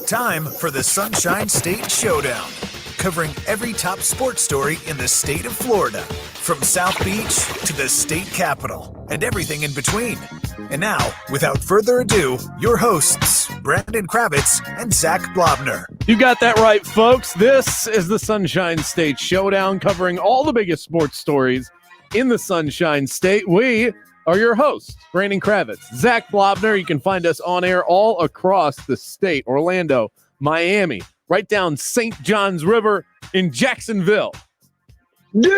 Time for the Sunshine State Showdown, covering every top sports story in the state of Florida, from South Beach to the state capital and everything in between. And now, without further ado, your hosts, Brandon Kravitz and Zac Blobner. You got that right, folks. This is the Sunshine State Showdown, covering all the biggest sports stories in the Sunshine State. We are your hosts, Brandon Kravitz, Zac Blobner. You can find us on air all across the state, Orlando, Miami, right down St. John's River in Jacksonville. Duval!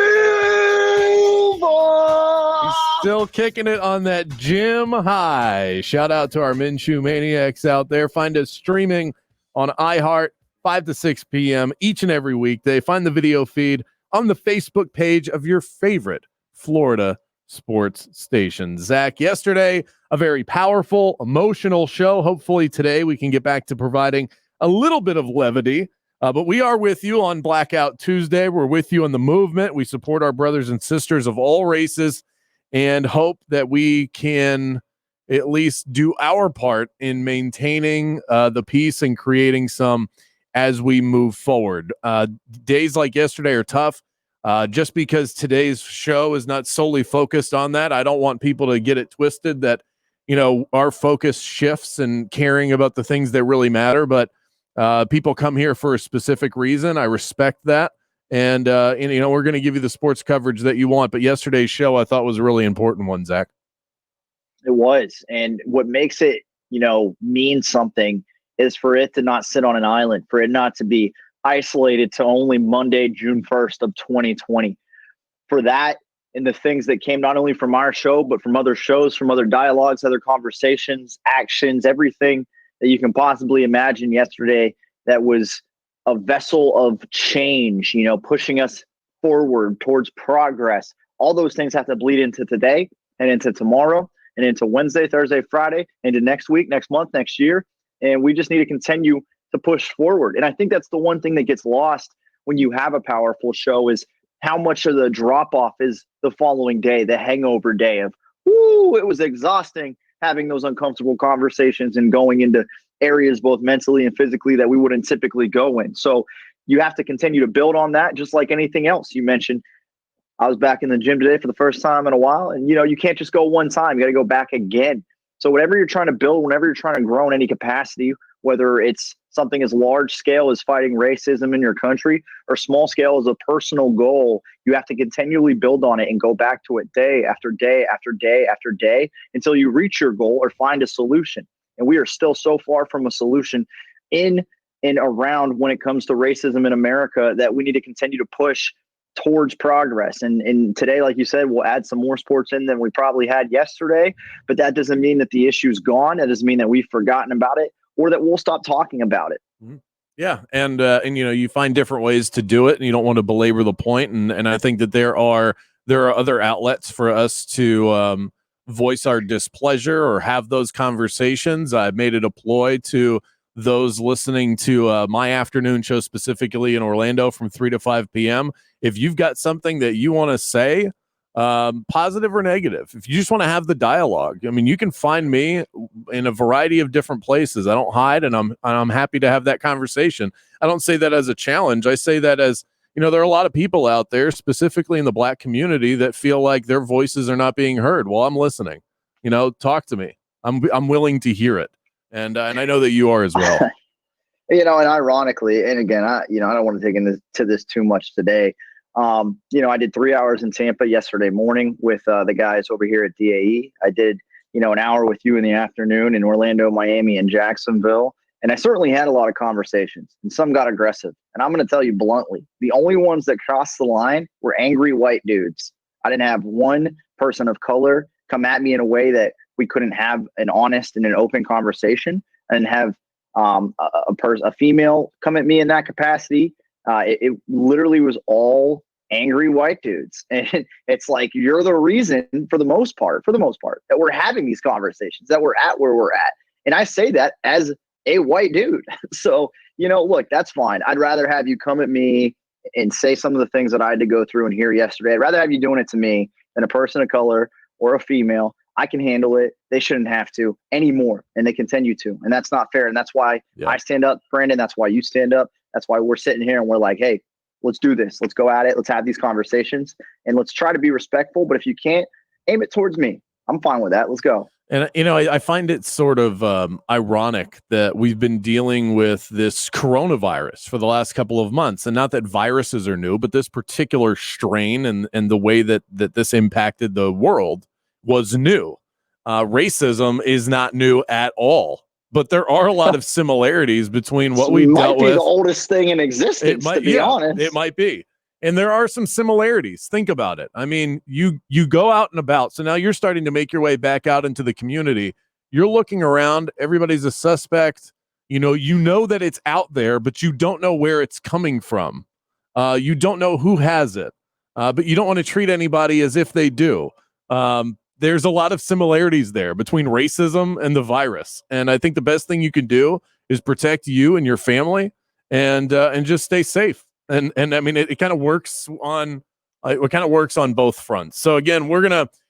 He's still kicking it on that gym high. Shout out to our Minshew Maniacs out there. Find us streaming on iHeart, 5 to 6 p.m. each and every weekday. Find the video feed on the Facebook page of your favorite Florida sports station. Zac, yesterday, a very powerful, emotional show. Hopefully today we can get back to providing a little bit of levity. But we are with you on Blackout Tuesday. We're with you in the movement. We support our brothers and sisters of all races and hope that we can at least do our part in maintaining the peace and creating some as we move forward. Days like yesterday are tough. Just because today's show is not solely focused on that, I don't want people to get it twisted that, you know, our focus shifts and caring about the things that really matter. But people come here for a specific reason. I respect that. And you know, we're going to give you the sports coverage that you want. But yesterday's show I thought was a really important one, Zac. It was. And what makes it, you know, mean something is for it to not sit on an island, for it not to be isolated to only Monday, June 1st of 2020. For that and the things that came not only from our show, but from other shows, from other dialogues, other conversations, actions, everything that you can possibly imagine yesterday that was a vessel of change, you know, pushing us forward towards progress. All those things have to bleed into today and into tomorrow and into Wednesday, Thursday, Friday, into next week, next month, next year. And we just need to continue to push forward. And I think that's the one thing that gets lost when you have a powerful show is how much of the drop off is the following day, the hangover day of, whoo, it was exhausting having those uncomfortable conversations and going into areas both mentally and physically that we wouldn't typically go in. So you have to continue to build on that, just like anything else. You mentioned I was back in the gym today for the first time in a while. And, you know, you can't just go one time. You got to go back again. So whatever you're trying to build, whenever you're trying to grow in any capacity, whether it's something as large scale as fighting racism in your country or small scale as a personal goal, you have to continually build on it and go back to it day after day after day after day until you reach your goal or find a solution. And we are still so far from a solution in and around when it comes to racism in America that we need to continue to push towards progress. And today, like you said, we'll add some more sports in than we probably had yesterday, but that doesn't mean that the issue's gone. That doesn't mean that we've forgotten about it or that we'll stop talking about it. Yeah. And you know, you find different ways to do it and you don't want to belabor the point. And I think that there are other outlets for us to voice our displeasure or have those conversations. I've made it a ploy to those listening to my afternoon show, specifically in Orlando from 3 to 5 p.m. If you've got something that you want to say, positive or negative, if you just want to have the dialogue, I mean, you can find me in a variety of different places. I don't hide, and I'm happy to have that conversation. I don't say that as a challenge. I say that as, you know, there are a lot of people out there, specifically in the Black community, that feel like their voices are not being heard. Well, I'm listening. You know, talk to me. I'm willing to hear it, and I know that you are as well. You know, and ironically, and again, I don't want to dig into this too much today. You know, I did 3 hours in Tampa yesterday morning with the guys over here at DAE. I did, you know, an hour with you in the afternoon in Orlando, Miami, and Jacksonville. And I certainly had a lot of conversations, and some got aggressive. And I'm going to tell you bluntly, the only ones that crossed the line were angry white dudes. I didn't have one person of color come at me in a way that we couldn't have an honest and an open conversation. I didn't have a female come at me in that capacity. It literally was all angry white dudes. And it's like, you're the reason for the most part, that we're having these conversations, that we're at where we're at. And I say that as a white dude. So, you know, look, that's fine. I'd rather have you come at me and say some of the things that I had to go through and hear yesterday. I'd rather have you doing it to me than a person of color or a female I can handle it. They shouldn't have to anymore, and they continue to. And that's not fair. And that's why I stand up, Brandon. That's why you stand up. That's why we're sitting here and we're like, hey, let's do this. Let's go at it. Let's have these conversations, and let's try to be respectful. But if you can't, aim it towards me. I'm fine with that. Let's go. And, I find it sort of ironic that we've been dealing with this coronavirus for the last couple of months. And not that viruses are new, but this particular strain and the way that this impacted the world was new. Racism is not new at all. But there are a lot of similarities between what we dealt with. It might be the oldest thing in existence, to be honest. It might be. And there are some similarities. Think about it. I mean, you go out and about. So now you're starting to make your way back out into the community. You're looking around. Everybody's a suspect. You know that it's out there, but you don't know where it's coming from. You don't know who has it. But you don't want to treat anybody as if they do. There's a lot of similarities there between racism and the virus. And I think the best thing you can do is protect you and your family and just stay safe. And I mean, it kind of works on both fronts. So again,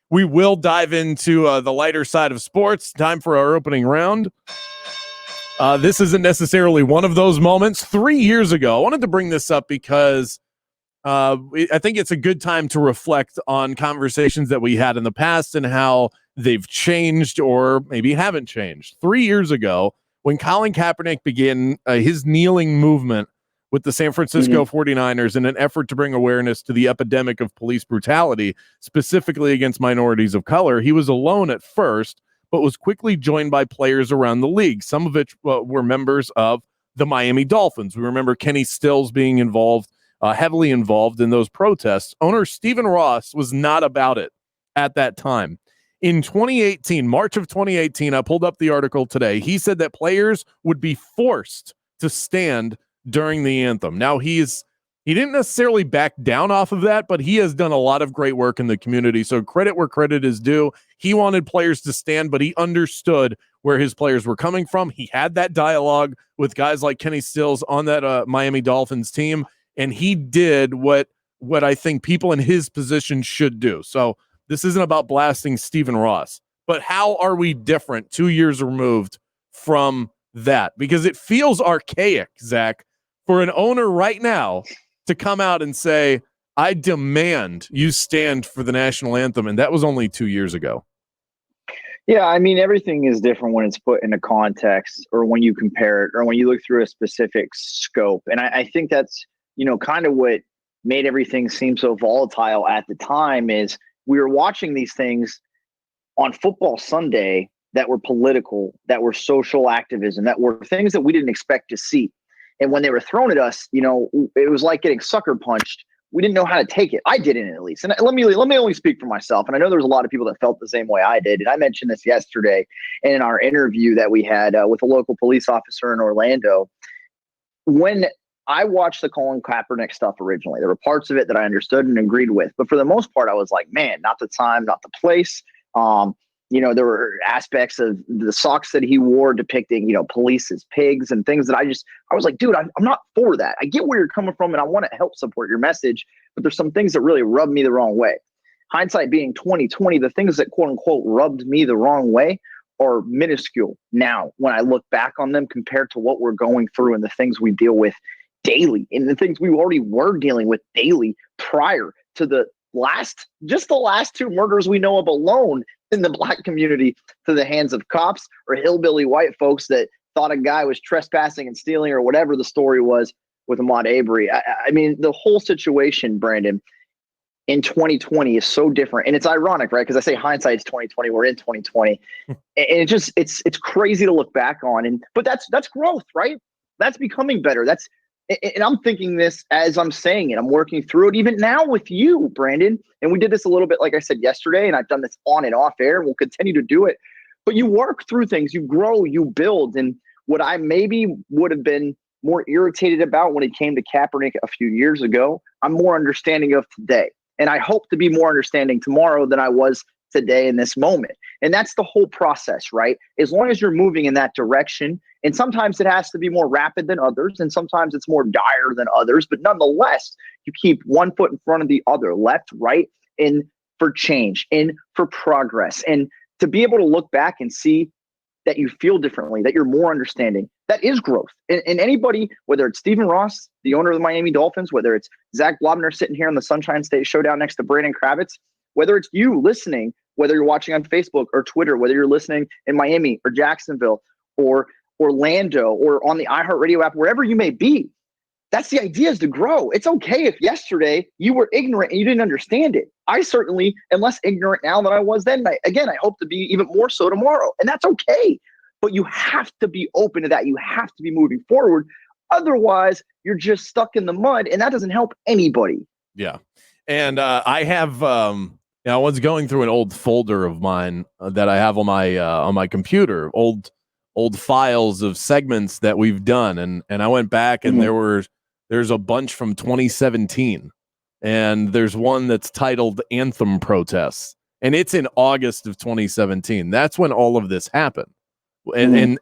we will dive into the lighter side of sports. Time for our opening round. This isn't necessarily one of those moments. 3 years ago, I wanted to bring this up because I think it's a good time to reflect on conversations that we had in the past and how they've changed or maybe haven't changed. 3 years ago, when Colin Kaepernick began his kneeling movement with the San Francisco 49ers in an effort to bring awareness to the epidemic of police brutality, specifically against minorities of color, he was alone at first, but was quickly joined by players around the league, some of which were members of the Miami Dolphins. We remember Kenny Stills being heavily involved in those protests. Owner Stephen Ross was not about it at that time. In 2018, March of 2018, I pulled up the article today. He said that players would be forced to stand during the anthem. Now, he didn't necessarily back down off of that, but he has done a lot of great work in the community. So credit where credit is due. He wanted players to stand, but he understood where his players were coming from. He had that dialogue with guys like Kenny Stills on that Miami Dolphins team, and he did what I think people in his position should do. So this isn't about blasting Stephen Ross, but how are we different 2 years removed from that? Because it feels archaic, Zach, for an owner right now to come out and say, I demand you stand for the national anthem. And that was only 2 years ago. Yeah, I mean, everything is different when it's put into context or when you compare it or when you look through a specific scope. And I think that's, kind of what made everything seem so volatile at the time is we were watching these things on Football Sunday that were political, that were social activism, that were things that we didn't expect to see. And when they were thrown at us, it was like getting sucker punched. We didn't know how to take it. I didn't, at least. And let me only speak for myself. And I know there's a lot of people that felt the same way I did. And I mentioned this yesterday in our interview that we had with a local police officer in Orlando. When I watched the Colin Kaepernick stuff originally, there were parts of it that I understood and agreed with. But for the most part, I was like, man, not the time, not the place. There were aspects of the socks that he wore depicting, police as pigs and things that I was like, dude, I'm not for that. I get where you're coming from and I want to help support your message, but there's some things that really rubbed me the wrong way. Hindsight being 2020, the things that quote unquote rubbed me the wrong way are minuscule now when I look back on them compared to what we're going through and the things we deal with daily and the things we already were dealing with daily prior to the last 2 murders we know of alone in the Black community to the hands of cops or hillbilly white folks that thought a guy was trespassing and stealing or whatever the story was with Ahmaud Arbery. I mean, the whole situation, Brandon, in 2020 is so different. And it's ironic, right? Because I say hindsight's 2020, we're in 2020. And it's crazy to look back on. But that's growth, right? That's becoming better. And I'm thinking this as I'm saying it. I'm working through it even now with you, Brandon. And we did this a little bit, like I said yesterday, and I've done this on and off air, and we'll continue to do it. But you work through things, you grow, you build. And what I maybe would have been more irritated about when it came to Kaepernick a few years ago, I'm more understanding of today. And I hope to be more understanding tomorrow than I was today in this moment. And that's the whole process, right? As long as you're moving in that direction, and sometimes it has to be more rapid than others, and sometimes it's more dire than others, but nonetheless, you keep one foot in front of the other, left, right, and for change, and for progress. And to be able to look back and see that you feel differently, that you're more understanding, that is growth. And anybody, whether it's Stephen Ross, the owner of the Miami Dolphins, whether it's Zac Blobner sitting here on the Sunshine State Showdown next to Brandon Kravitz, whether it's you listening, whether you're watching on Facebook or Twitter, whether you're listening in Miami or Jacksonville or Orlando or on the iHeartRadio app, wherever you may be, that's the idea, is to grow. It's okay if yesterday you were ignorant and you didn't understand it. I certainly am less ignorant now than I was then. I hope to be even more so tomorrow, and that's okay. But you have to be open to that. You have to be moving forward. Otherwise, you're just stuck in the mud, and that doesn't help anybody. Yeah. And I have, I was going through an old folder of mine that I have on my computer, old files of segments that we've done, and I went back and there's a bunch from 2017, and there's one that's titled Anthem Protests, and it's in August of 2017. That's when all of this happened. And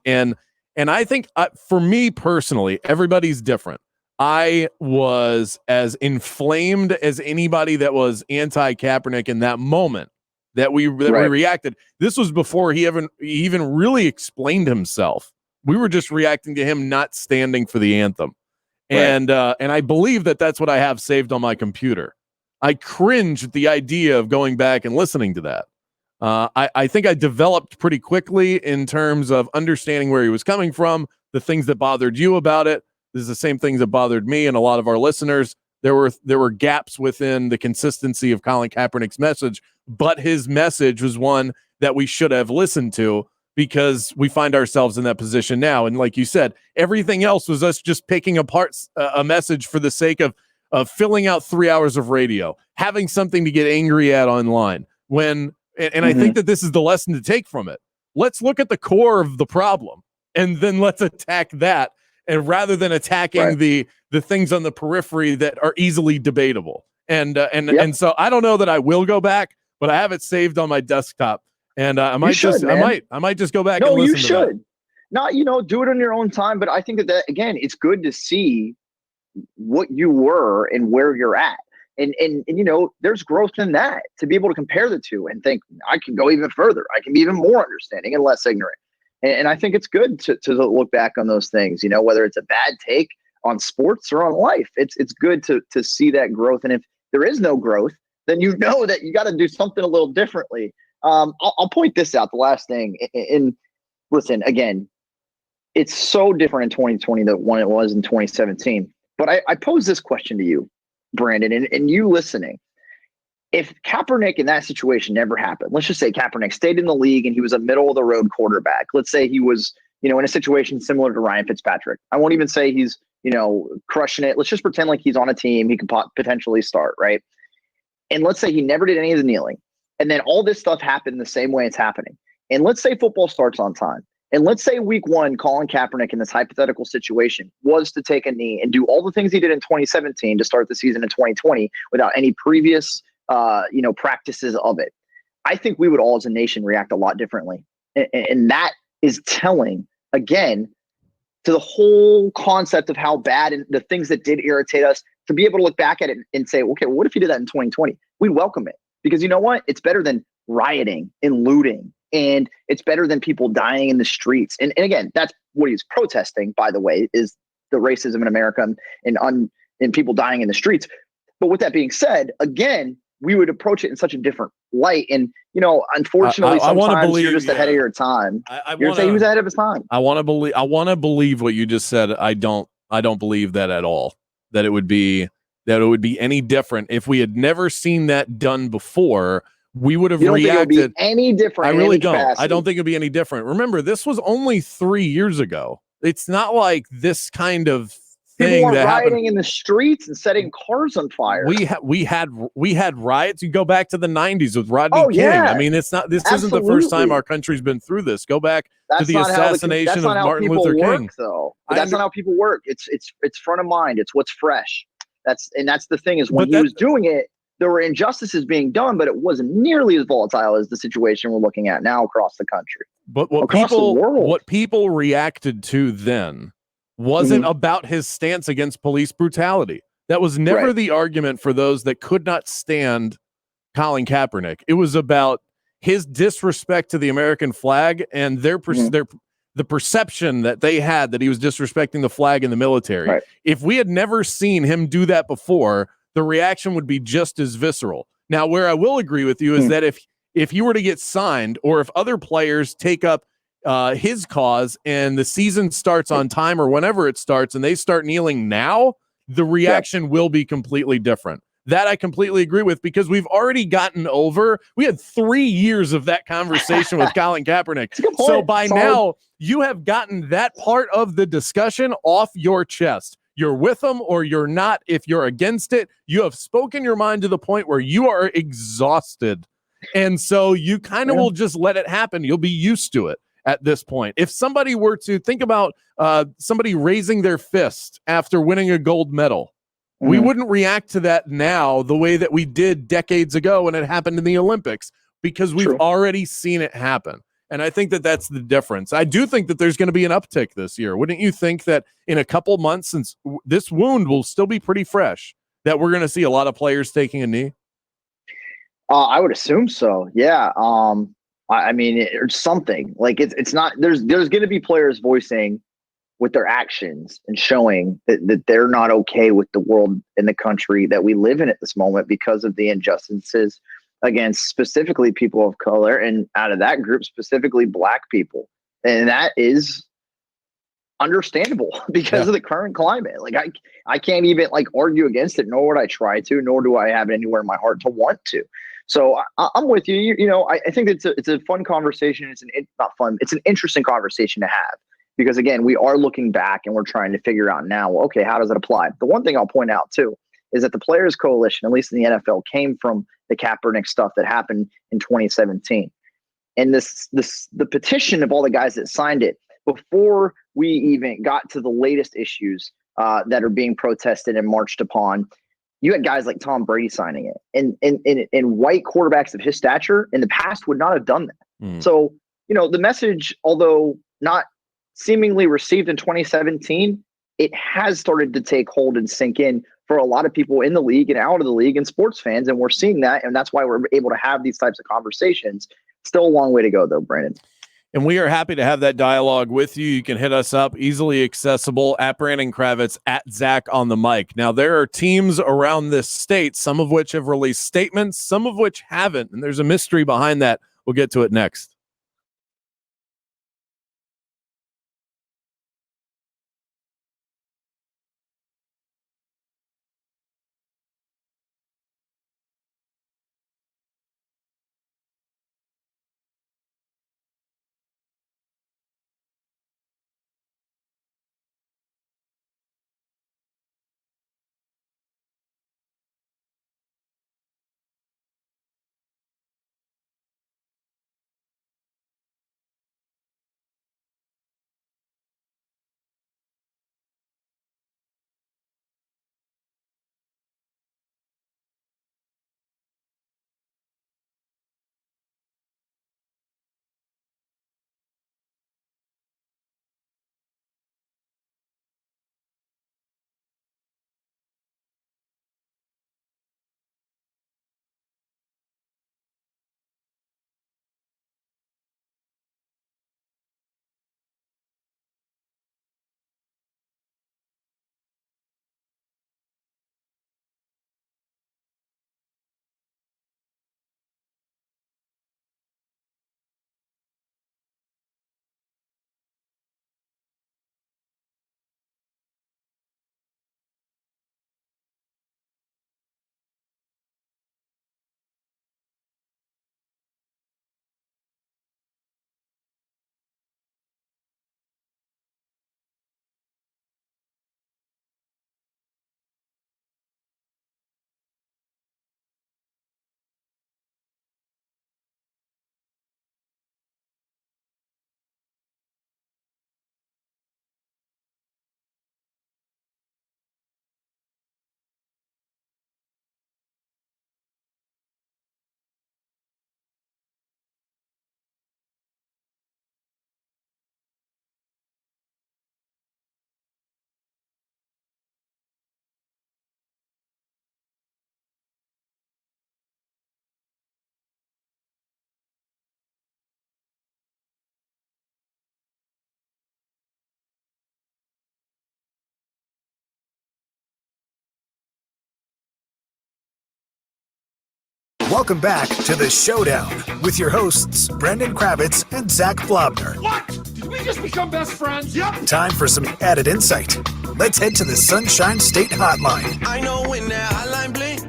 I think for me personally, everybody's different. I was as inflamed as anybody that was anti-Kaepernick in that moment that we reacted. This was before he even really explained himself. We were just reacting to him not standing for the anthem. And I believe that that's what I have saved on my computer. I cringe at the idea of going back and listening to that. I think I developed pretty quickly in terms of understanding where he was coming from, the things that bothered you about it. This is the same things that bothered me and a lot of our listeners. There were gaps within the consistency of Colin Kaepernick's message, but his message was one that we should have listened to, because we find ourselves in that position now. And like you said, everything else was us just picking apart a message for the sake of filling out 3 hours of radio, having something to get angry at online. I think that this is the lesson to take from it. Let's look at the core of the problem, and then let's attack that. And rather than attacking the things on the periphery that are easily debatable. And so I don't know that I will go back, but I have it saved on my desktop. And I might just go back and listen to that. No, you should. Not, do it on your own time. But I think that again, it's good to see what you were and where you're at. And there's growth in that, to be able to compare the two and think, I can go even further. I can be even more understanding and less ignorant. And I think it's good to look back on those things, whether it's a bad take on sports or on life. It's good to see that growth. And if there is no growth, then that you got to do something a little differently. I'll point this out, the last thing. And listen, again, it's so different in 2020 than when it was in 2017. But I pose this question to you, Brandon, and you listening. If Kaepernick in that situation never happened, let's just say Kaepernick stayed in the league and he was a middle of the road quarterback. Let's say he was, in a situation similar to Ryan Fitzpatrick. I won't even say he's, crushing it. Let's just pretend like he's on a team he could potentially start, right? And let's say he never did any of the kneeling. And then all this stuff happened the same way it's happening. And let's say football starts on time. And let's say week one, Colin Kaepernick in this hypothetical situation was to take a knee and do all the things he did in 2017 to start the season in 2020 without any previous practices of it. I think we would all as a nation react a lot differently. And that is telling, again, to the whole concept of how bad and the things that did irritate us, to be able to look back at it and say, okay, well, what if you did that in 2020? We'd welcome it, because you know what? It's better than rioting and looting, and it's better than people dying in the streets. And again, that's what he's protesting, by the way, is the racism in America and people dying in the streets. But with that being said, again, we would approach it in such a different light. And, unfortunately, sometimes you're just ahead of your time. You're saying he was ahead of his time. I want to believe what you just said. I don't believe that at all, that it would be any different. If we had never seen that done before, we would have reacted. Think it would be any different? I really don't. Capacity. I don't think it'd be any different. Remember, this was only 3 years ago. It's not like this kind of people weren't rioting in the streets and setting cars on fire. We had riots. You go back to the 90s with Rodney King. Yeah. I mean, this isn't the first time our country's been through this. Go back to the assassination of Martin Luther King. Though. That's not how people work. It's front of mind. It's what's fresh. That's the thing, is when he was doing it, there were injustices being done, but it wasn't nearly as volatile as the situation we're looking at now across the country. But what people reacted to then wasn't about his stance against police brutality. That was never the argument for those that could not stand Colin Kaepernick. It was about his disrespect to the American flag and the perception that they had that he was disrespecting the flag in the military. Right. If we had never seen him do that before, the reaction would be just as visceral. Now, where I will agree with you is that if he were to get signed, or if other players take up his cause and the season starts on time or whenever it starts and they start kneeling now, the reaction will be completely different. That I completely agree with, because we've already gotten over. We had 3 years of that conversation with Colin Kaepernick. So by now, you have gotten that part of the discussion off your chest. You're with them or you're not. If you're against it, you have spoken your mind to the point where you are exhausted. And so you kind of will just let it happen. You'll be used to it at this point. If somebody were to think about somebody raising their fist after winning a gold medal, we wouldn't react to that now the way that we did decades ago when it happened in the Olympics, because we've already seen it happen. And I think that that's the difference. I do think that there's going to be an uptick this year. Wouldn't you think that in a couple months, since this wound will still be pretty fresh, that we're going to see a lot of players taking a knee? I would assume so. Yeah. I mean, it's something like it's not. There's going to be players voicing with their actions and showing that they're not okay with the world and the country that we live in at this moment because of the injustices against specifically people of color, and out of that group, specifically Black people. And that is understandable because of the current climate. Like I can't even like argue against it, nor would I try to, nor do I have it anywhere in my heart to want to. So I'm with you. You know, I think it's a fun conversation. It's not fun. It's an interesting conversation to have. Because, again, we are looking back and we're trying to figure out now, well, okay, how does it apply? The one thing I'll point out, too, is that the Players Coalition, at least in the NFL, came from the Kaepernick stuff that happened in 2017. And the petition of all the guys that signed it, before we even got to the latest issues that are being protested and marched upon, you had guys like Tom Brady signing it. And white quarterbacks of his stature in the past would not have done that. So, you know, the message, although not seemingly received in 2017, it has started to take hold and sink in for a lot of people in the league and out of the league and sports fans. And we're seeing that. And that's why we're able to have these types of conversations. Still a long way to go, though, Brandon. And we are happy to have that dialogue with you. You can hit us up, easily accessible, at Brandon Kravitz, at Zach on the mic. Now, there are teams around this state, some of which have released statements, some of which haven't. And there's a mystery behind that. We'll get to it next. Welcome back to the Showdown with your hosts, Brendan Kravitz and Zac Blobner. What? Did we just become best friends? Yep. Time for some added insight. Let's head to the Sunshine State Hotline. I know when that hotline blink.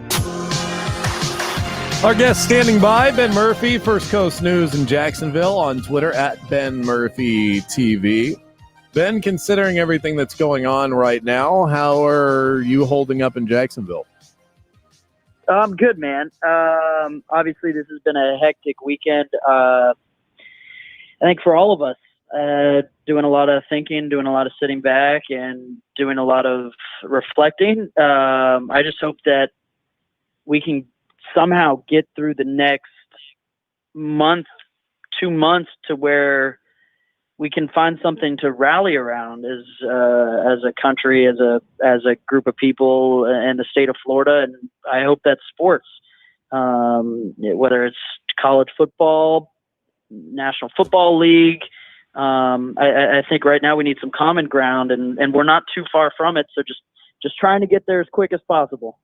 Our guest standing by, Ben Murphy, First Coast News in Jacksonville, on Twitter at Ben Murphy TV. Ben, considering everything that's going on right now, how are you holding up in Jacksonville? I'm good, man. Obviously, this has been a hectic weekend. I think for all of us, doing a lot of thinking, doing a lot of sitting back, and doing a lot of reflecting. I just hope that we can somehow get through the next month, 2 months, to where we can find something to rally around as a country, as a group of people in the state of Florida. And I hope that's sports, whether it's college football, National Football League. I think right now we need some common ground, and we're not too far from it. So just trying to get there as quick as possible.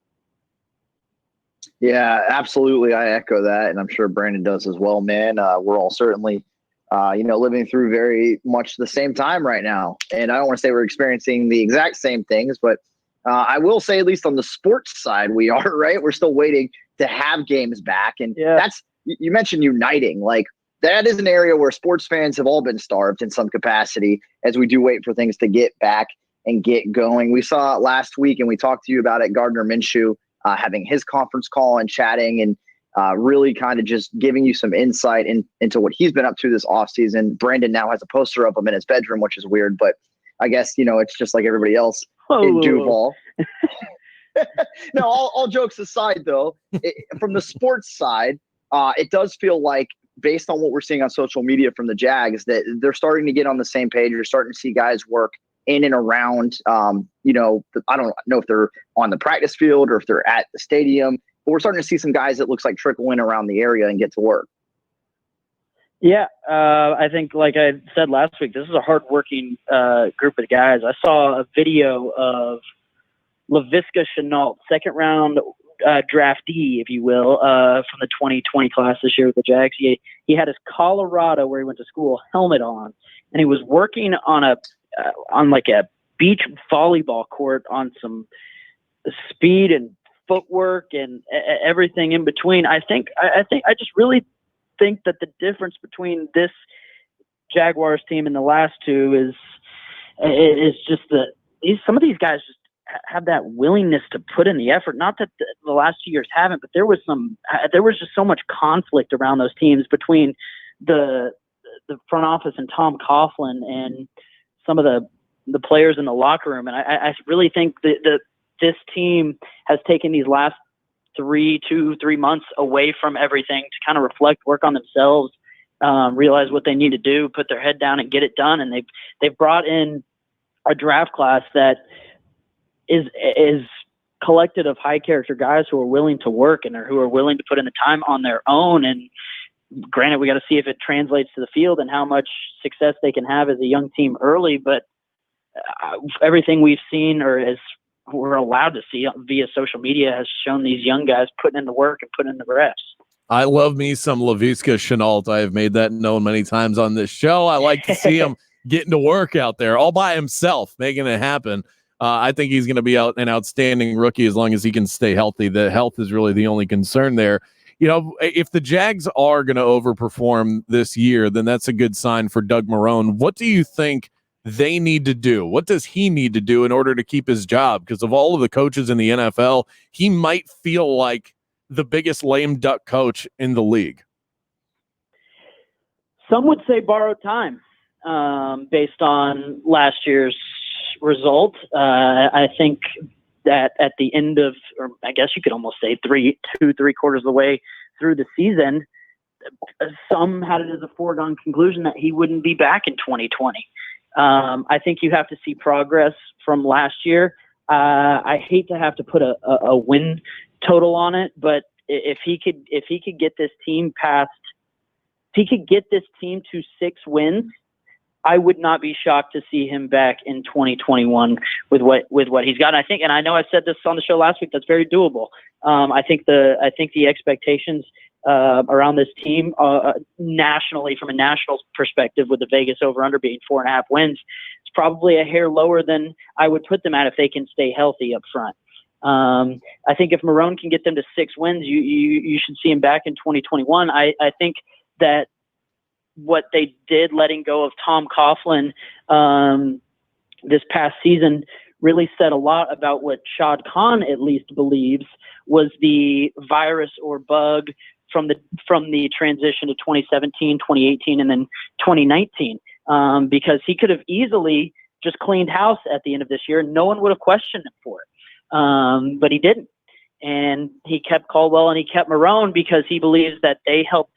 Yeah, absolutely. I echo that, and I'm sure Brandon does as well, man. We're all certainly, living through very much the same time right now. And I don't want to say we're experiencing the exact same things, but I will say, at least on the sports side, we are, right? We're still waiting to have games back. And that's, you mentioned uniting. Like, that is an area where sports fans have all been starved in some capacity as we do wait for things to get back and get going. We saw it last week, and we talked to you about it, Gardner Minshew having his conference call and chatting and really kind of just giving you some insight into what he's been up to this offseason. Brandon now has a poster of him in his bedroom, which is weird, but I guess, it's just like everybody else in Duval. No, all jokes aside, though, from the sports side, it does feel like, based on what we're seeing on social media from the Jags, that they're starting to get on the same page. You're starting to see guys work in and around, I don't know if they're on the practice field or if they're at the stadium, but we're starting to see some guys that looks like trickle in around the area and get to work. Yeah, I think, like I said last week, this is a hardworking group of guys. I saw a video of Laviska Shenault, second round draftee, if you will, from the 2020 class this year with the Jags. He had his Colorado, where he went to school, helmet on, and he was working on a beach volleyball court on some speed and footwork and everything in between. I just really think that the difference between this Jaguars team and the last two is just some of these guys just have that willingness to put in the effort. Not that the last 2 years haven't, but there was just so much conflict around those teams between the front office and Tom Coughlin and some of the players in the locker room. And I really think that this team has taken these last 3 months away from everything to kind of reflect, work on themselves, realize what they need to do, put their head down and get it done. And they've brought in a draft class that is collected of high character guys who are willing to work and who are willing to put in the time on their own. And granted, we got to see if it translates to the field and how much success they can have as a young team early. But everything we've seen, or as we're allowed to see via social media, has shown these young guys putting in the work and putting in the reps. I love me some Laviska Shenault. I have made that known many times on this show. I like to see him getting to work out there all by himself, making it happen. I think he's going to be an outstanding rookie as long as he can stay healthy. The health is really the only concern there. If the Jags are going to overperform this year, then that's a good sign for Doug Marrone. What do you think they need to do? What does he need to do in order to keep his job? Because of all of the coaches in the NFL, he might feel like the biggest lame duck coach in the league. Some would say borrowed time, based on last year's result. I think that at the end of, or I guess you could almost say three quarters of the way through the season, some had it as a foregone conclusion that he wouldn't be back in 2020. I think you have to see progress from last year. I hate to have to put a win total on it, but if he could get this team to 6 wins, I would not be shocked to see him back in 2021 with what he's got. And I know I said this on the show last week. That's very doable. I think the expectations around this team nationally, from a national perspective, with the Vegas over/under being 4.5 wins, it's probably a hair lower than I would put them at if they can stay healthy up front. I think if Marrone can get them to 6 wins, you should see him back in 2021. I think that what they did, letting go of Tom Coughlin this past season, really said a lot about what Shad Khan at least believes was the virus or bug from the transition to 2017, 2018, and then 2019, because he could have easily just cleaned house at the end of this year and no one would have questioned him for it. But he didn't. And he kept Caldwell and he kept Marrone because he believes that they helped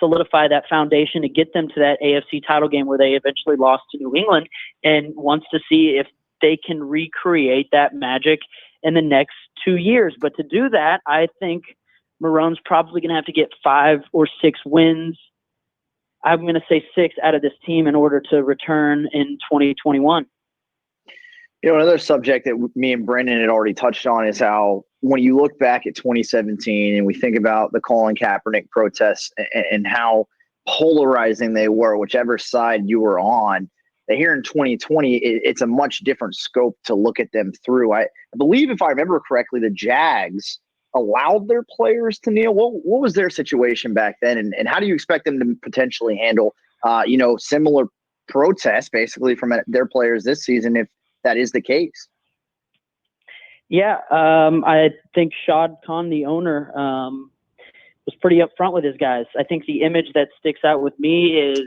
solidify that foundation to get them to that AFC title game where they eventually lost to New England, and wants to see if they can recreate that magic in the next 2 years. But to do that, I think Marrone's probably going to have to get 5 or 6 wins. I'm going to say 6 out of this team in order to return in 2021. Another subject that me and Brendan had already touched on is how when you look back at 2017 and we think about the Colin Kaepernick protests and how polarizing they were, whichever side you were on, that here in 2020, it's a much different scope to look at them through. I believe, if I remember correctly, the Jags allowed their players to kneel. What was their situation back then? And how do you expect them to potentially handle, similar protests basically from their players this season if that is the case? Yeah, I think Shad Khan, the owner, was pretty upfront with his guys. I think the image that sticks out with me is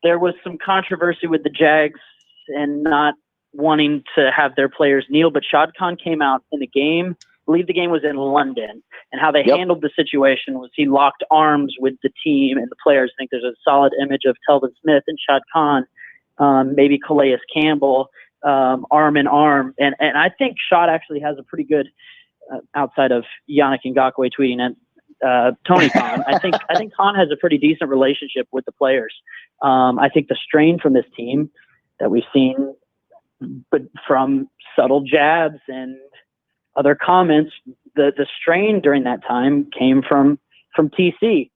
there was some controversy with the Jags and not wanting to have their players kneel, but Shad Khan came out in the game. I believe the game was in London, and how they handled the situation was he locked arms with the team and the players. I think there's a solid image of Telvin Smith and Shad Khan, maybe Calais Campbell, arm in arm. And I think Shad actually has a pretty good, outside of Yannick Ngakoue tweeting at Tony Khan, I think Khan has a pretty decent relationship with the players. I think the strain from this team that we've seen, but from subtle jabs and other comments, the strain during that time came from TC,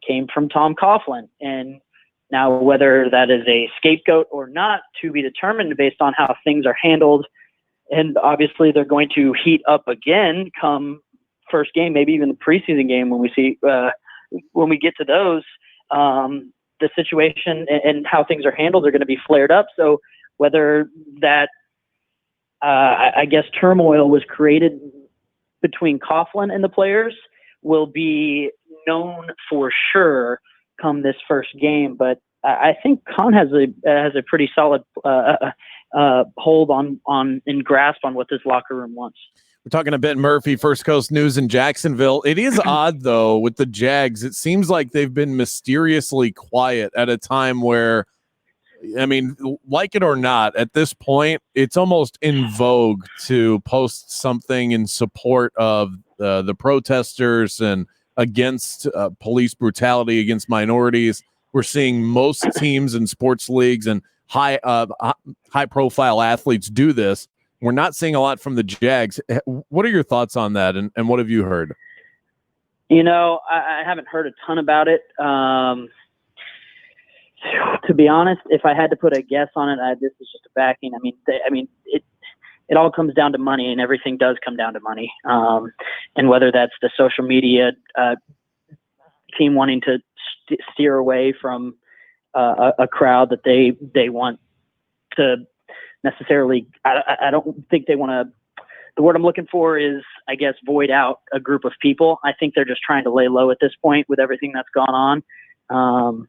came from Tom Coughlin. And now whether that is a scapegoat or not to be determined based on how things are handled. And obviously they're going to heat up again come first game, maybe even the preseason game when we get to those. The situation and how things are handled are going to be flared up. So whether that, I guess, turmoil was created between Coughlin and the players will be known for sure come this first game. But I think Khan has a pretty solid hold on and grasp on what this locker room wants. We're talking to Ben Murphy, First Coast News in Jacksonville. It is odd, though, with the Jags. It seems like they've been mysteriously quiet at a time where, I mean, like it or not, at this point, it's almost in vogue to post something in support of the protesters and against police brutality against minorities. We're seeing most teams in sports leagues and high-profile athletes do this. We're not seeing a lot from the Jags. What are your thoughts on that, and what have you heard? I haven't heard a ton about it. To be honest, if I had to put a guess on it, this is just a backing. It all comes down to money, and everything does come down to money. And whether that's the social media team wanting to steer away from a crowd that they want to necessarily, I don't think they want to. The word I'm looking for is, I guess, void out a group of people. I think they're just trying to lay low at this point with everything that's gone on.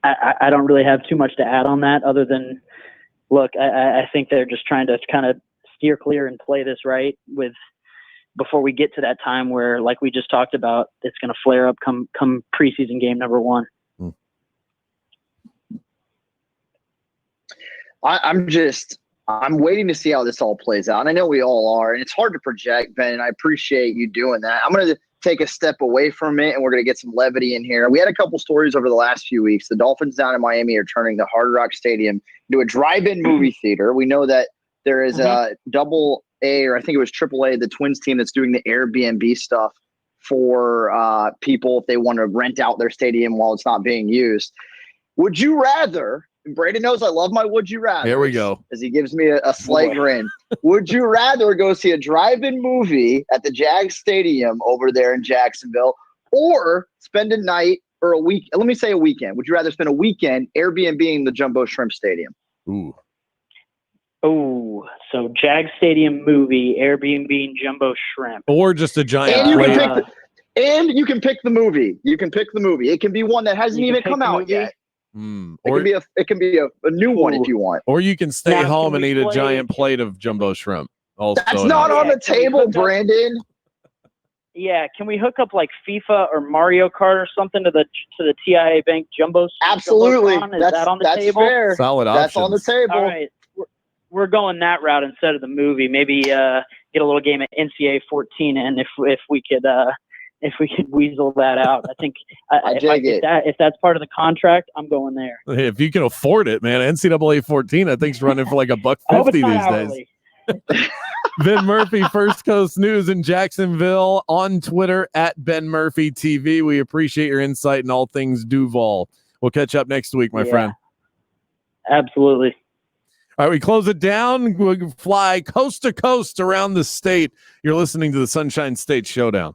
I don't really have too much to add on that other than, look, I think they're just trying to kind of steer clear and play this right before we get to that time where, like we just talked about, it's going to flare up come preseason game number 1. I'm waiting to see how this all plays out. And I know we all are, and it's hard to project, Ben, and I appreciate you doing that. I'm going to take a step away from it, and we're going to get some levity in here. We had a couple stories over the last few weeks. The Dolphins down in Miami are turning the Hard Rock Stadium into a drive-in movie theater. We know that there is a double A, or I think it was triple A, the Twins team that's doing the Airbnb stuff for people if they want to rent out their stadium while it's not being used. Would you rather, and Brandon knows I love my would you rather. Here we go. As he gives me a slight grin. Would you rather go see a drive-in movie at the Jags Stadium over there in Jacksonville, or spend a night or a week? Let me say a weekend. Would you rather spend a weekend Airbnb-ing the Jumbo Shrimp Stadium? Ooh. Oh, so Jags Stadium movie, Airbnb, Jumbo Shrimp. Or just a giant And you plate. can pick the movie. You can pick the movie. It can be one that hasn't even come out yet. Or It can be a new one if you want. Or you can stay Now, home can and we eat a play- giant plate of jumbo shrimp. That's not on the table, Brandon. Yeah, can we hook up like FIFA or Mario Kart or something to the TIA Bank Jumbo? Absolutely. Jumbotron? Is that on the that's table? fair. Solid That's options. on the table. All right, we're going that route instead of the movie. Maybe get a little game at NCAA 14, and if we could weasel that out, I think if that's part of the contract, I'm going there. Hey, if you can afford it, man. NCAA 14, I think, is running for like $1.50 these days. Ben Murphy, First Coast News in Jacksonville, on Twitter at Ben Murphy TV. We appreciate your insight in all things Duval. We'll catch up next week, my friend. Absolutely. All right, we close it down. We'll fly coast to coast around the state. You're listening to the Sunshine State Showdown.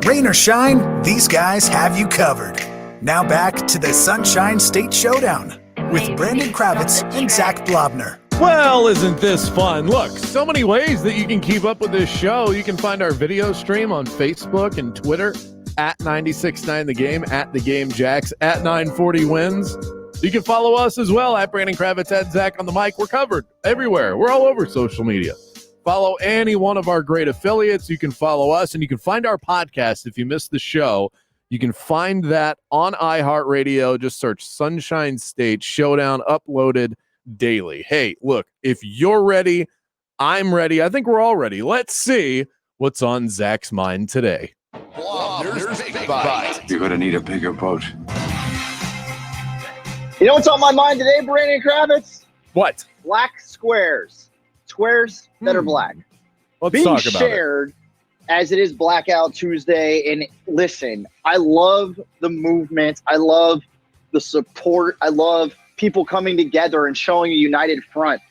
Rain or shine, these guys have you covered. Now back to the Sunshine State Showdown with Brandon Kravitz and Zac Blobner. Well, isn't this fun? Look, so many ways that you can keep up with this show. You can find our video stream on Facebook and Twitter at 96.9 The Game, at The Game Jacks, at 940 Wins. You can follow us as well at Brandon Kravitz, at Zach on the mic. We're covered everywhere. We're all over social media. Follow any one of our great affiliates. You can follow us, and you can find our podcast if you missed the show. You can find that on iHeartRadio. Just search Sunshine State Showdown, uploaded daily. Hey, look, if you're ready, I'm ready. I think we're all ready. Let's see what's on Zach's mind today. Blobner's Big Bite. You're gonna need a bigger boat. You know what's on my mind today, Brandon Kravitz? What? Black squares. Squares that are black. Let's Being talk about shared as it is Blackout Tuesday. And listen, I love the movement. I love the support. I love people coming together and showing a united front.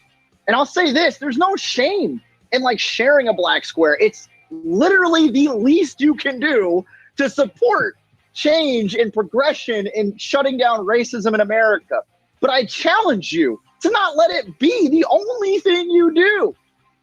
And I'll say this, there's no shame in like sharing a black square. It's literally the least you can do to support change and progression and shutting down racism in America. But I challenge you to not let it be the only thing you do.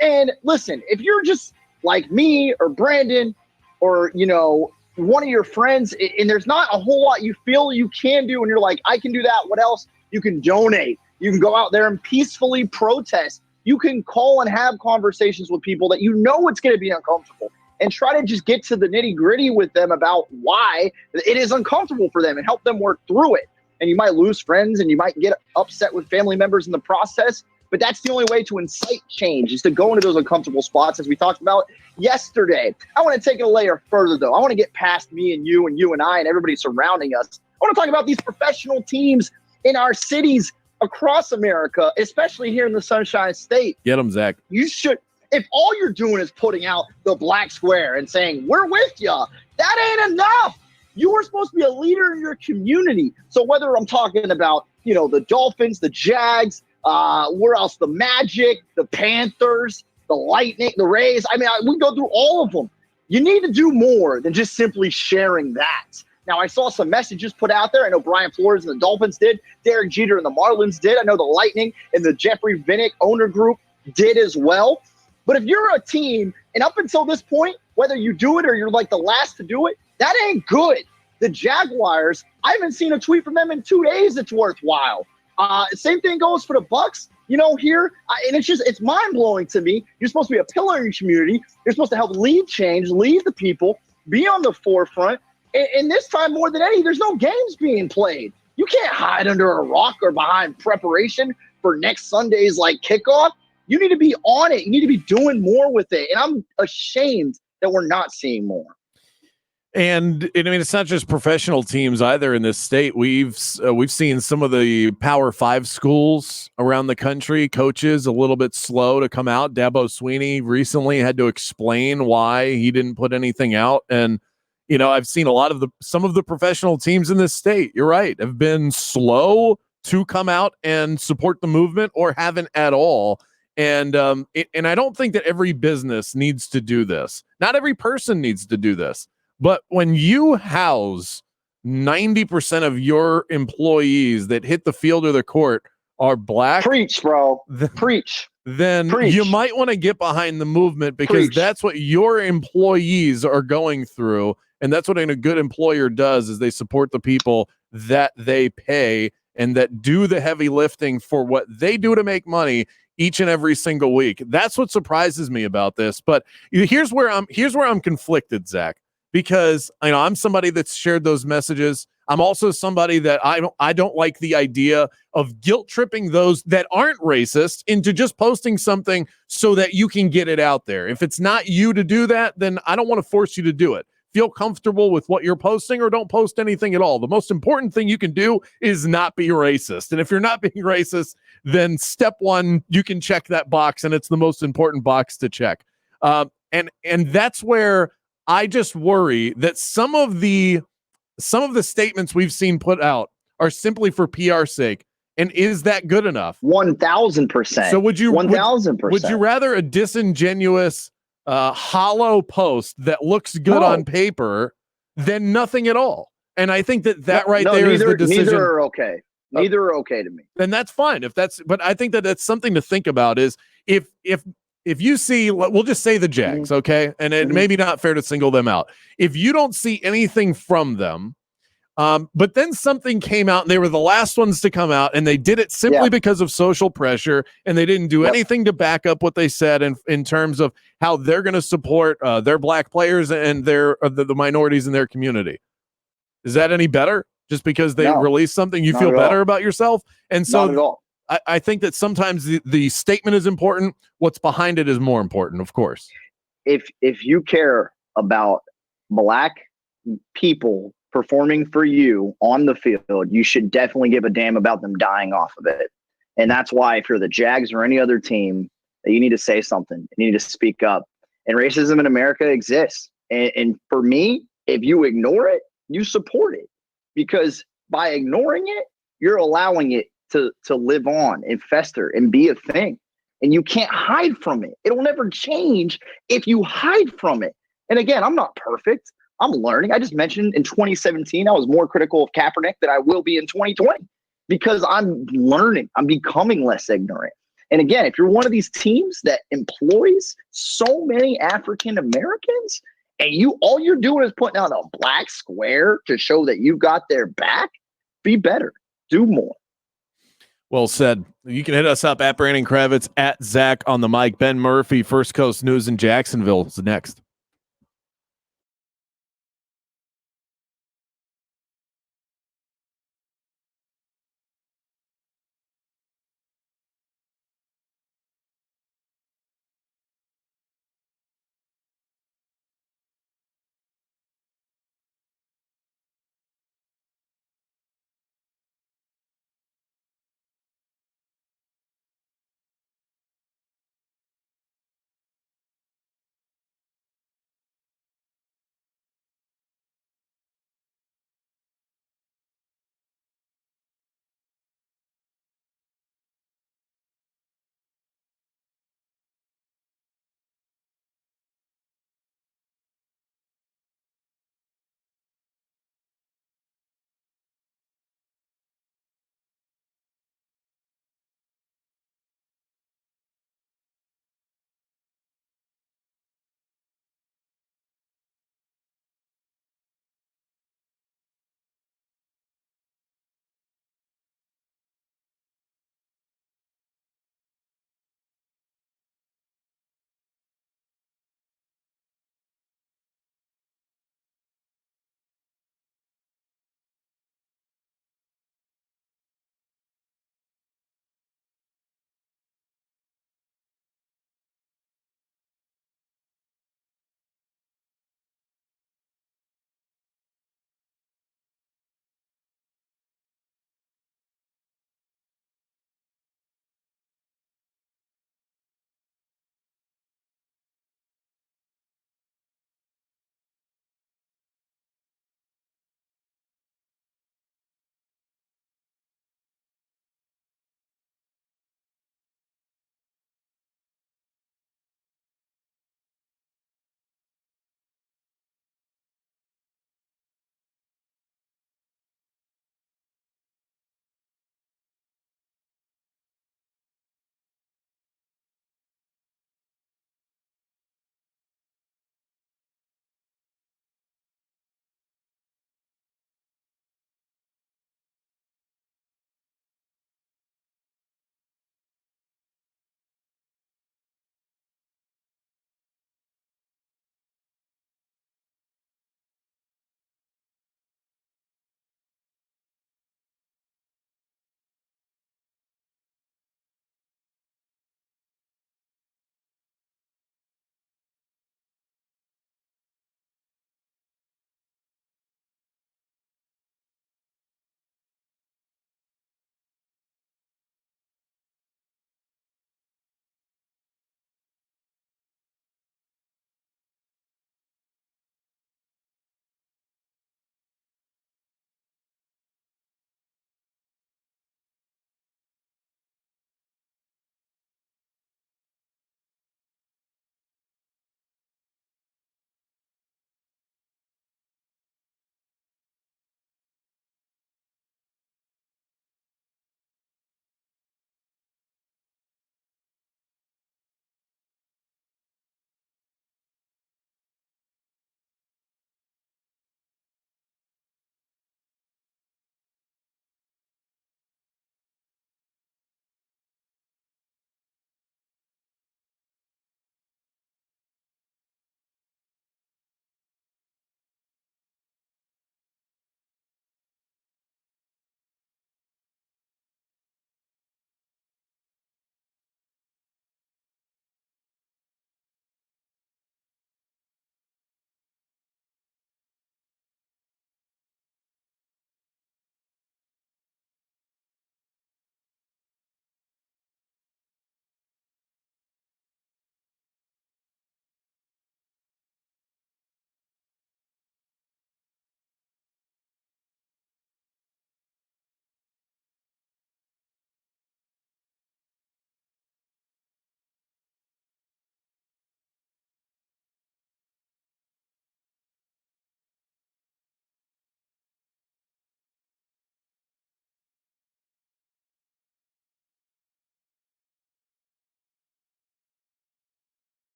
And listen, if you're just like me or Brandon or, you know, one of your friends, and there's not a whole lot you feel you can do, and you're like, I can do that, what else? You can donate. You can go out there and peacefully protest. You can call and have conversations with people that you know it's going to be uncomfortable, and try to just get to the nitty gritty with them about why it is uncomfortable for them and help them work through it. And you might lose friends and you might get upset with family members in the process, but that's the only way to incite change, is to go into those uncomfortable spots, as we talked about yesterday. I want to take it a layer further, though. I want to get past me and you and I and everybody surrounding us. I want to talk about these professional teams in our cities across America, especially here in the Sunshine State. Get them, Zach. You should, if all you're doing is putting out the black square and saying, we're with ya, that ain't enough. You are supposed to be a leader in your community. So whether I'm talking about, you know, the Dolphins, the Jags, where else? The Magic, the Panthers, the Lightning, the Rays. I mean, we go through all of them. You need to do more than just simply sharing that. Now, I saw some messages put out there. I know Brian Flores and the Dolphins did. Derek Jeter and the Marlins did. I know the Lightning and the Jeffrey Vinnick owner group did as well. But if you're a team, and up until this point, whether you do it or you're like the last to do it, that ain't good. The Jaguars, I haven't seen a tweet from them in 2 days that's worthwhile. Same thing goes for the Bucs. You know, here, and it's mind-blowing to me. You're supposed to be a pillar in your community. You're supposed to help lead change, lead the people, be on the forefront. And this time, more than any, there's no games being played. You can't hide under a rock or behind preparation for next Sunday's like kickoff. You need to be on it. You need to be doing more with it. And I'm ashamed that we're not seeing more. And I mean, it's not just professional teams either in this state. We've seen some of the Power 5 schools around the country, coaches a little bit slow to come out. Dabo Swinney recently had to explain why he didn't put anything out. And you know, I've seen some of the professional teams in this state, you're right, have been slow to come out and support the movement or haven't at all. And I don't think that every business needs to do this. Not every person needs to do this. But when you house 90% of your employees that hit the field or the court are black. Preach, bro. Preach. Then Preach. You might want to get behind the movement, because that's what your employees are going through. And that's what a good employer does, is they support the people that they pay and that do the heavy lifting for what they do to make money each and every single week. That's what surprises me about this. But here's where I'm conflicted, Zach, because I'm somebody that's shared those messages. I'm also somebody that I don't like the idea of guilt tripping those that aren't racist into just posting something so that you can get it out there. If it's not you to do that, then I don't want to force you to do it. Feel comfortable with what you're posting, or don't post anything at all. The most important thing you can do is not be racist. And if you're not being racist, then step one, you can check that box, and it's the most important box to check. And that's where I just worry that some of the statements we've seen put out are simply for PR sake. And is that good enough? 1,000%. So would you 1,000%? Would you rather a disingenuous hollow post that looks good on paper than nothing at all. And I think that there is the decision. Neither are okay. Neither are okay to me. Then that's fine. But I think that that's something to think about is if you see, we'll just say the Jags, okay? And it may be not fair to single them out. If you don't see anything from them, but then something came out and they were the last ones to come out and they did it simply because of social pressure and they didn't do anything to back up what they said in terms of how they're going to support their black players and the minorities in their community. Is that any better? Just because they released something, you feel better about yourself? And so not at all. I think that sometimes the statement is important. What's behind it is more important, of course. If you care about black people performing for you on the field, you should definitely give a damn about them dying off of it. And that's why if you're the Jags or any other team, that you need to say something. You need to speak up. And racism in America exists. And for me, if you ignore it, you support it. Because by ignoring it, you're allowing it to live on and fester and be a thing. And you can't hide from it. It'll never change if you hide from it. And again, I'm not perfect. I'm learning. I just mentioned in 2017, I was more critical of Kaepernick than I will be in 2020 because I'm learning. I'm becoming less ignorant. And again, if you're one of these teams that employs so many African Americans and all you're doing is putting out a black square to show that you got their back, be better, do more. Well said. You can hit us up at Brandon Kravitz, at Zach on the mic. Ben Murphy, First Coast News in Jacksonville is next.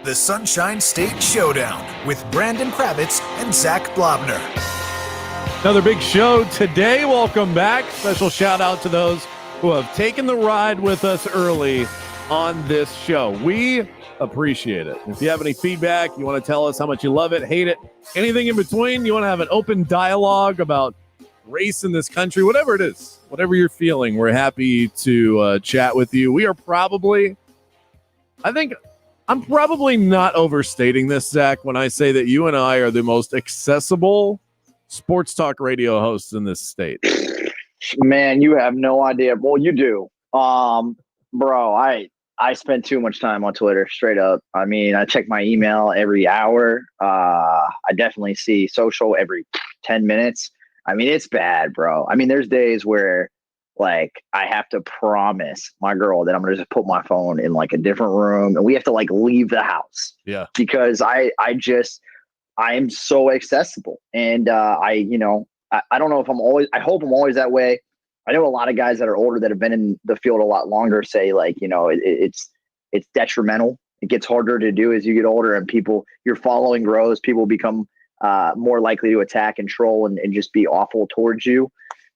the Sunshine State Showdown with Brandon Kravitz and Zac Blobner. Another big show today. Welcome back. Special shout out to those who have taken the ride with us early on this show. We appreciate it. If you have any feedback, you want to tell us how much you love it, hate it, anything in between, you want to have an open dialogue about race in this country, whatever it is, whatever you're feeling, we're happy to chat with you. We are probably, I think, I'm probably not overstating this, Zach, when I say that you and I are the most accessible sports talk radio hosts in this state. Man, you have no idea. Well, you do. Bro, I spend too much time on Twitter, straight up. I mean, I check my email every hour. I definitely see social every 10 minutes. I mean, it's bad, bro. I mean, there's days where, like, I have to promise my girl that I'm going to just put my phone in, like, a different room, and we have to, like, leave the house. Yeah. Because I am so accessible. And I don't know if I hope I'm always that way. I know a lot of guys that are older that have been in the field a lot longer say, like, it's detrimental. It gets harder to do as you get older, and your following grows. People become more likely to attack and troll and just be awful towards you.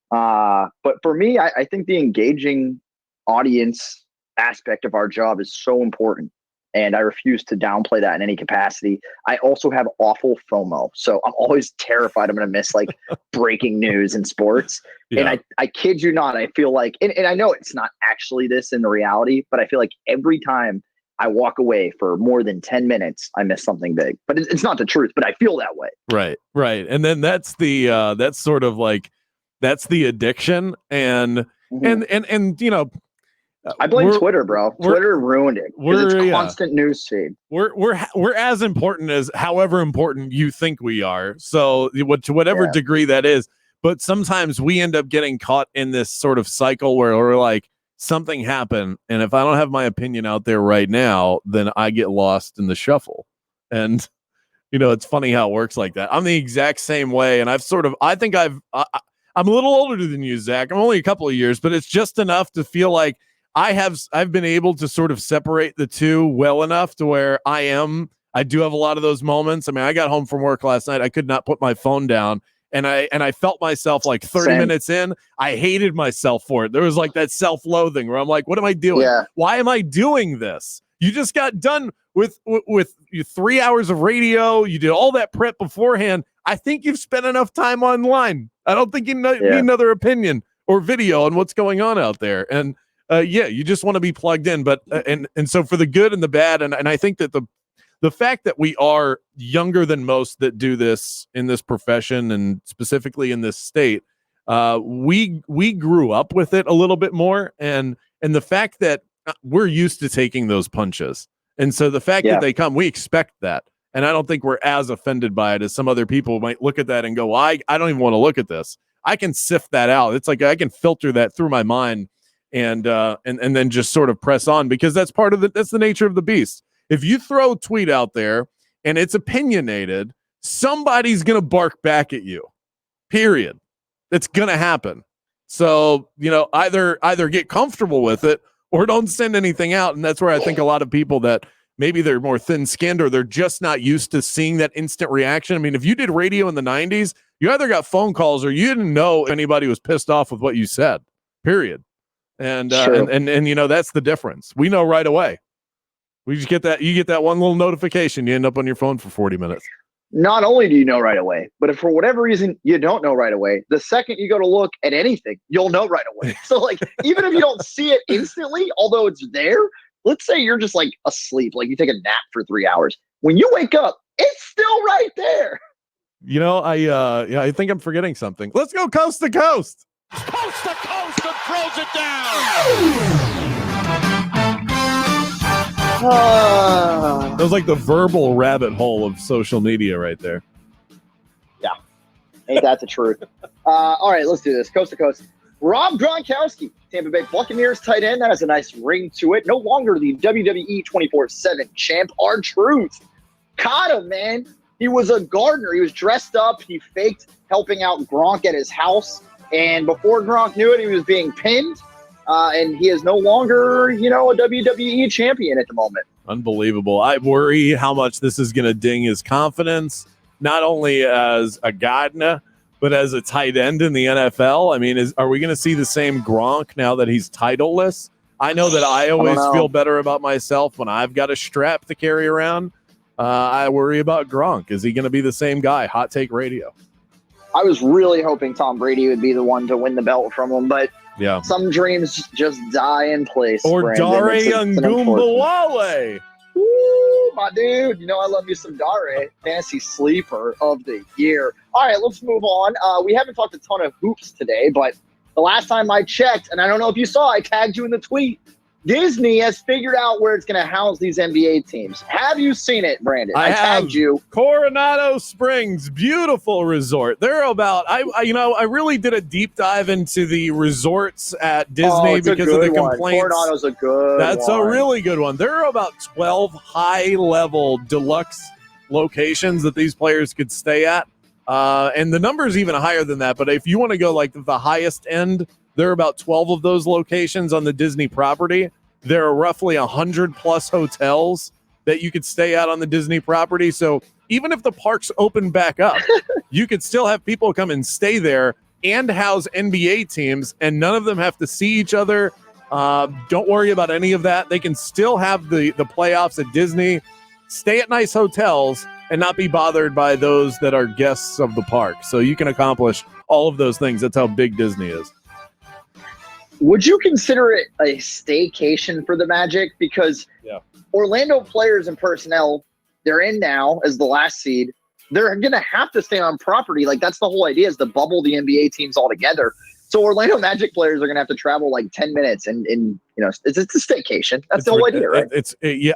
But for me, I think the engaging audience aspect of our job is so important, and I refuse to downplay that in any capacity. I also have awful FOMO, so I'm always terrified I'm going to miss, like, breaking news in sports. Yeah. And I kid you not, I feel like, and I know it's not actually this in the reality, but I feel like every time I walk away for more than 10 minutes, I miss something big. But it's not the truth, but I feel that way. Right. And then that's the that's sort of like, that's the addiction. And I blame Twitter, bro. Twitter ruined it because it's constant news feed. We're as important as however important you think we are. So to whatever degree that is, but sometimes we end up getting caught in this sort of cycle where we're like, something happened, and if I don't have my opinion out there right now, then I get lost in the shuffle. And it's funny how it works like that. I'm the exact same way, and I'm a little older than you, Zach. I'm only a couple of years, but it's just enough to feel like I've been able to sort of separate the two well enough to where I do have a lot of those moments. I mean, I got home from work last night. I could not put my phone down. And I felt myself like 30 minutes in, I hated myself for it. There was like that self-loathing where I'm like, what am I doing? Yeah. Why am I doing this? You just got done with 3 hours of radio. You did all that prep beforehand. I think you've spent enough time online. I don't think you need another opinion or video on what's going on out there. And you just want to be plugged in. But and so for the good and the bad, and I think that the fact that we are younger than most that do this in this profession and specifically in this state, we grew up with it a little bit more. And the fact that we're used to taking those punches. And so the fact that they come, we expect that. And I don't think we're as offended by it as some other people might look at that and go, well, I don't even want to look at this. I can sift that out. It's like I can filter that through my mind and then just sort of press on, because that's that's the nature of the beast. If you throw a tweet out there and it's opinionated, somebody's going to bark back at you, period. It's going to happen. So, either get comfortable with it or don't send anything out. And that's where I think a lot of people that maybe they're more thin-skinned or they're just not used to seeing that instant reaction. I mean, if you did radio in the 90s, you either got phone calls or you didn't know if anybody was pissed off with what you said, period. And that's the difference. We know right away. We just get that. You get that one little notification. You end up on your phone for 40 minutes. Not only do you know right away, but if for whatever reason you don't know right away, the second you go to look at anything, you'll know right away. So, like, even if you don't see it instantly, although it's there, let's say you're just like asleep, like you take a nap for 3 hours. When you wake up, it's still right there. I think I'm forgetting something. Let's go coast to coast. Coast to coast and throws it down. That was like the verbal rabbit hole of social media right there. Yeah. Ain't that the truth? All right, let's do this. Coast to coast. Rob Gronkowski, Tampa Bay Buccaneers tight end. That has a nice ring to it. No longer the WWE 24/7 champ. R-Truth. Caught him, man. He was a gardener. He was dressed up. He faked helping out Gronk at his house. And before Gronk knew it, he was being pinned. and he is no longer, a WWE champion at the moment. Unbelievable. I worry how much this is going to ding his confidence, not only as a Gardner, but as a tight end in the NFL. I mean, are we going to see the same Gronk now that he's titleless? I know that I always feel better about myself when I've got a strap to carry around. I worry about Gronk. Is he going to be the same guy? Hot Take Radio. I was really hoping Tom Brady would be the one to win the belt from him, but some dreams just die in place. Or Dare Ungumbawale. Woo, my dude. I love you some Dare. Fantasy sleeper of the year. All right, let's move on. We haven't talked a ton of hoops today, but the last time I checked, and I don't know if you saw, I tagged you in the tweet, Disney has figured out where it's going to house these NBA teams. Have you seen it, Brandon? I tagged you. Coronado Springs, beautiful resort. They're about, I really did a deep dive into the resorts at Disney because of the complaints. Coronado's a good That's one. a really good one. There are about 12 high-level deluxe locations that these players could stay at. And the number is even higher than that. But if you want to go like the highest end, there are about 12 of those locations on the Disney property. There are roughly 100+ hotels that you could stay at on the Disney property. So even if the parks open back up, you could still have people come and stay there and house NBA teams, and none of them have to see each other. Don't worry about any of that. They can still have the playoffs at Disney, stay at nice hotels, and not be bothered by those that are guests of the park. So you can accomplish all of those things. That's how big Disney is. Would you consider it a staycation for the Magic? Because Orlando players and personnel, they're in now as the last seed. They're going to have to stay on property. Like, that's the whole idea, is to bubble the NBA teams all together. So Orlando Magic players are going to have to travel like 10 minutes, and it's a staycation. That's the whole idea, right?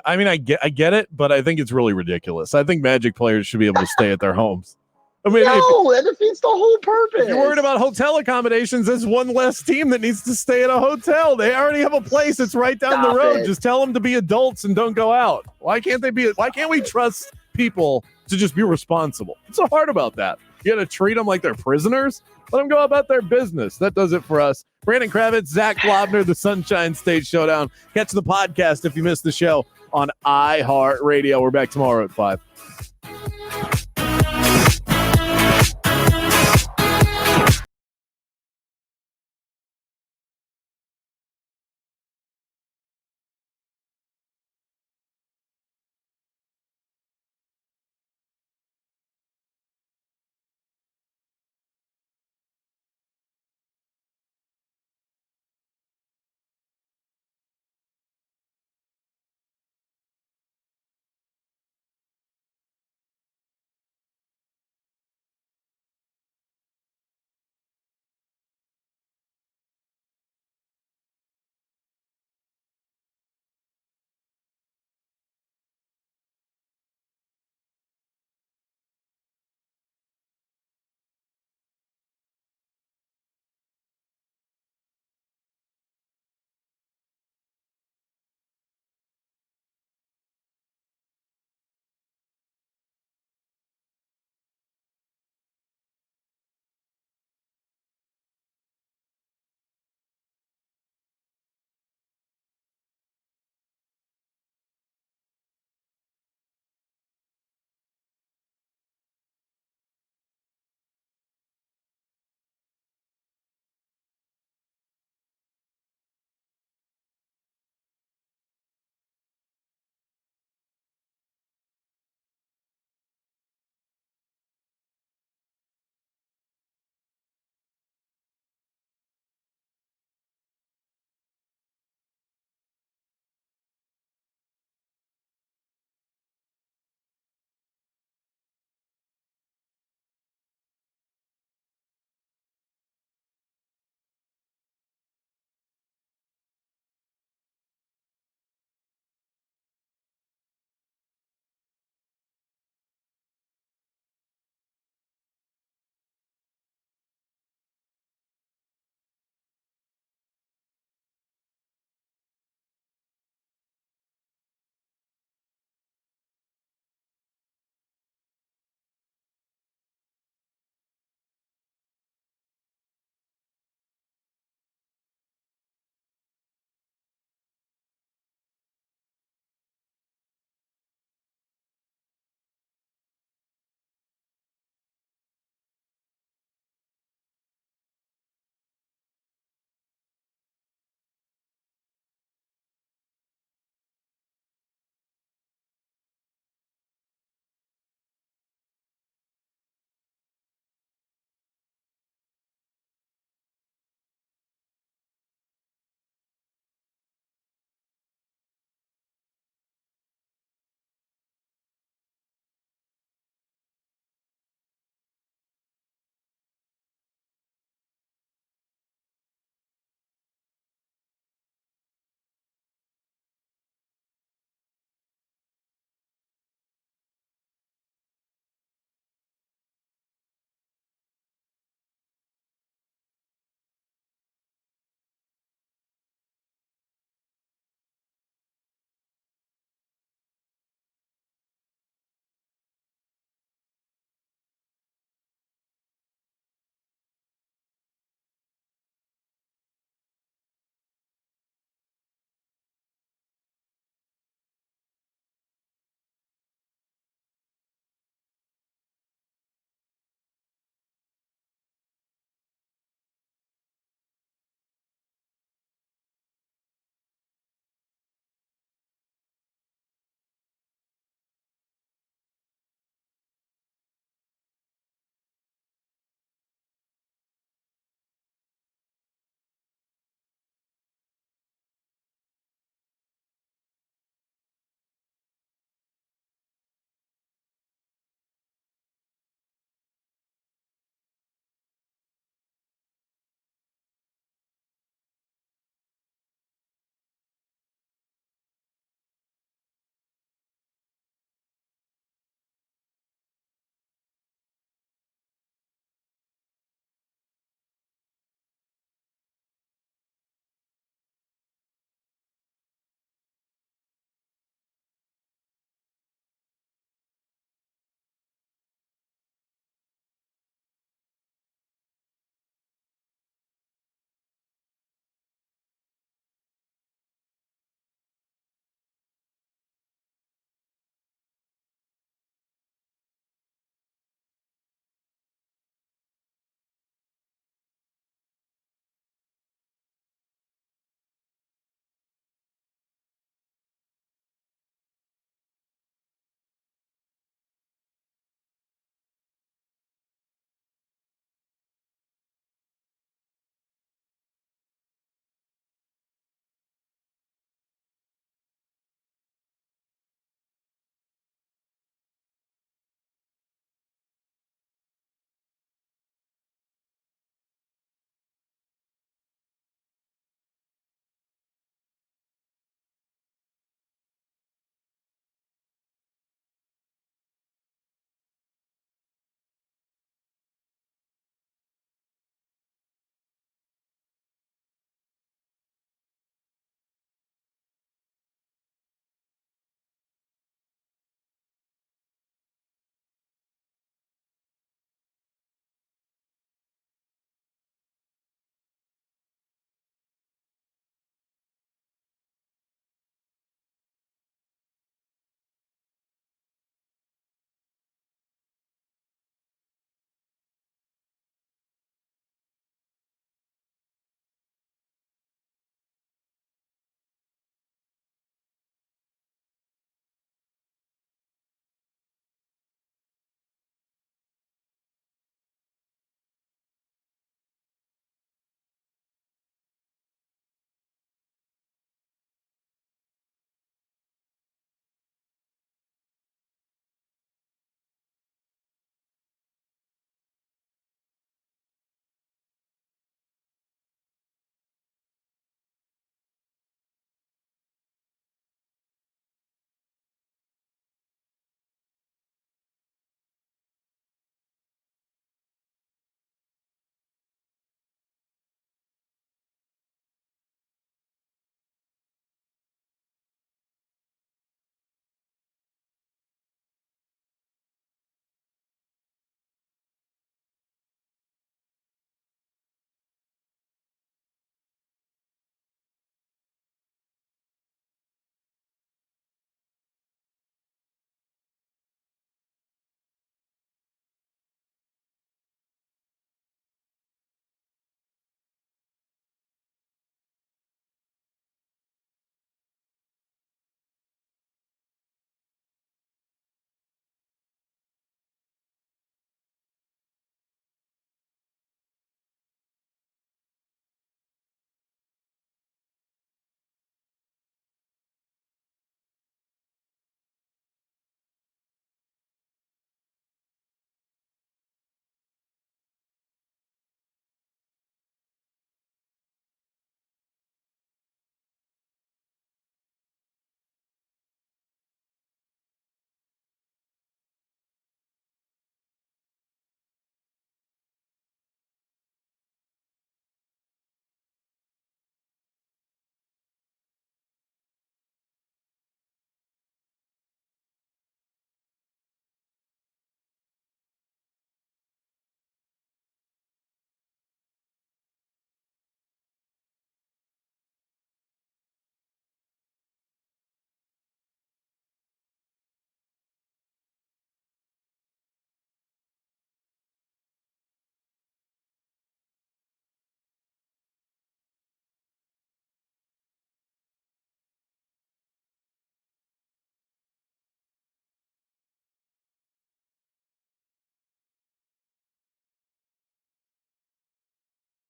I mean, I get it, but I think it's really ridiculous. I think Magic players should be able to stay at their homes. I mean, that defeats the whole purpose. If you're worried about hotel accommodations, there's one less team that needs to stay at a hotel. They already have a place that's right down the road. Just tell them to be adults and don't go out. Why can't we trust people to just be responsible? What's so hard about that? You got to treat them like they're prisoners? Let them go about their business. That does it for us. Brandon Kravitz, Zac Blobner, the Sunshine State Showdown. Catch the podcast if you missed the show on iHeartRadio. We're back tomorrow at 5.